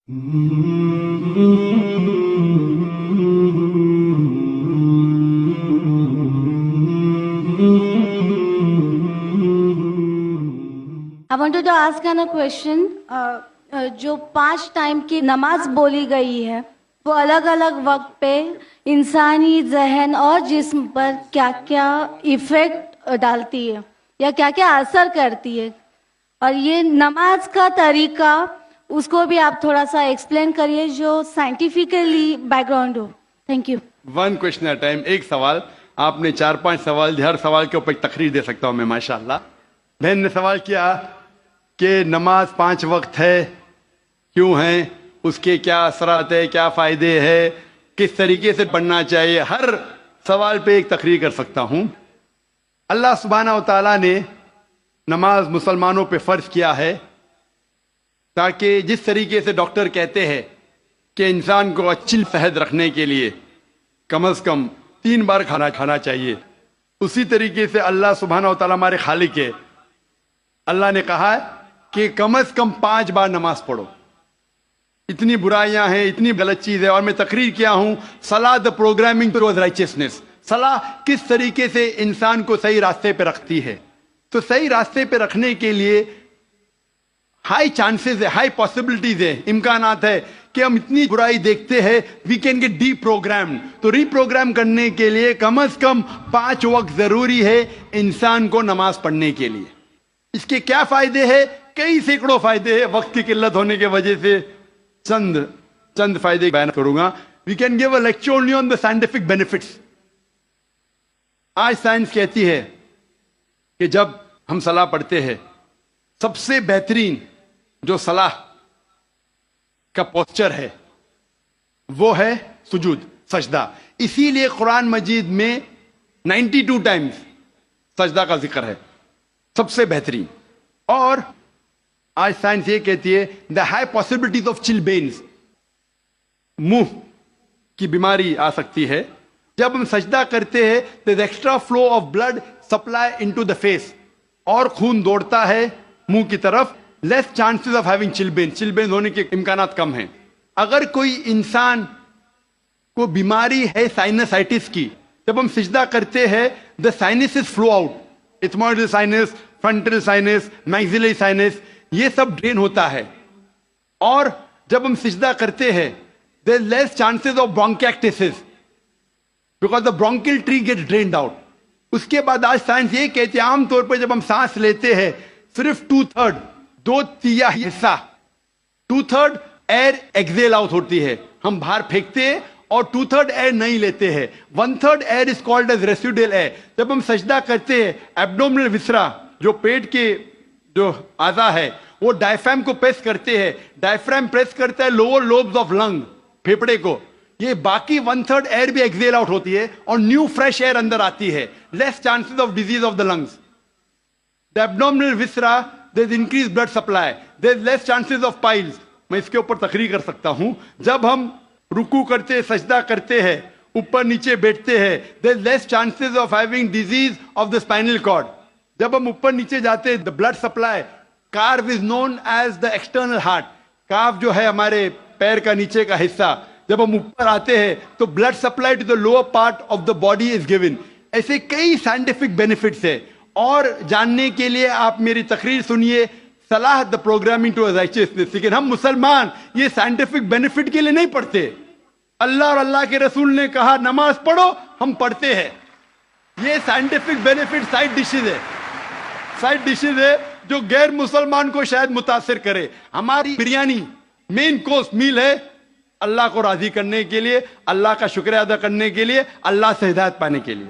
I wanted to ask a question. جو 5 time کی نماز بولی گئی ہے وہ الگ الگ وقت پہ انسانی ذہن اور جسم پر کیا کیا ایفیکٹ ڈالتی ہے یا کیا کیا اثر کرتی ہے، اور یہ نماز کا طریقہ اس کو بھی آپ تھوڑا سا ایکسپلین کریے جو سائنٹیفکلی بیک گراؤنڈ ہو. Thank you. One question at time. ایک سوال آپ نے 4-5 سوال، ہر سوال کے اوپر ایک تقریر دے سکتا ہوں میں ماشاءاللہ. بہن نے سوال کیا کہ نماز 5 وقت ہے، کیوں ہیں، اس کے کیا اثرات ہے، کیا فائدے ہیں، کس طریقے سے پڑھنا چاہیے. ہر سوال پہ ایک تقریر کر سکتا ہوں. اللہ سبحانہ و تعالیٰ نے نماز مسلمانوں پہ فرض کیا ہے تاکہ جس طریقے سے ڈاکٹر کہتے ہیں کہ انسان کو اچھی صحت رکھنے کے لیے کم از کم 3 بار کھانا چاہیے، اسی طریقے سے اللہ سبحانہ و تعالیٰ ہمارے خالق ہے. اللہ نے کہا ہے کہ کم از کم 5 بار نماز پڑھو. اتنی برائیاں ہیں، اتنی غلط چیز ہے. اور میں تقریر کیا ہوں صلاح دا پروگرامنگ ٹوورڈ رائچسنس. صلاح کس طریقے سے انسان کو صحیح راستے پہ رکھتی ہے. تو صحیح راستے پہ رکھنے کے لیے ہائی چانسز ہے، ہائی پاسبلٹیز ہے، امکانات ہے کہ ہم اتنی برائی دیکھتے ہیں we can get deprogram. تو ری پروگرام کرنے کے لیے کم از کم 5 وقت ضروری ہے انسان کو نماز پڑھنے کے لیے. اس کے کیا فائدے ہیں؟ کئی سینکڑوں فائدے ہیں. وقت کی قلت ہونے کی وجہ سے چند فائدے بیان کروں گا. We can give a lecture only on the scientific benefits. آج سائنس کہتی ہے کہ جب ہم صلاح پڑھتے ہیں سب سے بہترین جو صلاح کا پوسچر ہے وہ ہے سجود، سجدہ. اسی لیے قرآن مجید میں 92 ٹائمز سجدہ کا ذکر ہے، سب سے بہترین. اور آج سائنس یہ کہتی ہے دا ہائی پاسبلٹیز آف چلبینز، منہ کی بیماری آ سکتی ہے. جب ہم سجدہ کرتے ہیں there extra flow of blood supply into the face, اور خون دوڑتا ہے منہ کی طرف. لیس چانسز آف ہیونگ چلبین ہونے کے امکانات کم ہیں. اگر کوئی انسان کو بیماری ہے سائنسائٹس کی، جب ہم سجدہ کرتے ہیں the sinuses flow out, ethmoidal sinus, frontal sinus, maxillary sinus, یہ سب ڈرین ہوتا ہے. اور جب ہم سجدہ کرتے ہیں there less chances of bronchiectasis because the bronchial tree get drained out. اس کے بعد آج سائنس یہ کہتے ہیں عام طور پر جب ہم سانس لیتے ہیں صرف 2/3 2/3 حصہ 2/3 ایئر ایکزیل آؤٹ ہوتی ہے، ہم باہر پھینکتے ہیں، اور 2/3 ایئر نہیں لیتے ہیں. 1/3 air is called as residual air. جب ہم سجدہ کرتے ہیں ایبڈومنل وسرا جو پیٹ کے جو اعضاء ہے وہ ڈائفرام کو پریس کرتے ہیں، ڈائفرام پریس کرتا ہے لوور لوبز آف لنگ، پھیپڑے کو. یہ باقی 1/3 ایئر بھی ایکزیل آؤٹ ہوتی ہے اور نیو فریش ایئر اندر آتی ہے. Less chances of disease of the lungs. The abdominal viscera there is increase blood supply, there is less chances of piles. میں اس کے اوپر تقریر کر سکتا ہوں. جب ہم رکوع کرتے، سجدہ کرتے ہیں، اوپر نیچے بیٹھتے ہیں، there is less chances of having disease of the spinal cord. جب ہم اوپر نیچے جاتے ہیں دا بلڈ سپلائی، کارو is known as the external heart. Calf جو ہے ہمارے پیر کا نیچے کا حصہ، جب ہم اوپر آتے ہیں تو blood supply to the lower part of the body is given. ایسے کئی سائنٹیفک بینیفٹس ہیں. اور جاننے کے لیے آپ میری تقریر سنیے صلاح دا پروگرامنگ ٹو رائچسنس. لیکن ہم مسلمان یہ سائنٹیفک بینیفٹ کے لیے نہیں پڑھتے. اللہ اور اللہ کے رسول نے کہا نماز پڑھو، ہم پڑھتے ہیں. یہ سائنٹیفک بینیفٹ سائڈ ڈشز ہے جو غیر مسلمان کو شاید متاثر کرے. ہماری بریانی مین کورس میل ہے اللہ کو راضی کرنے کے لیے، اللہ کا شکریہ ادا کرنے کے لیے، اللہ سے ہدایت پانے کے لیے.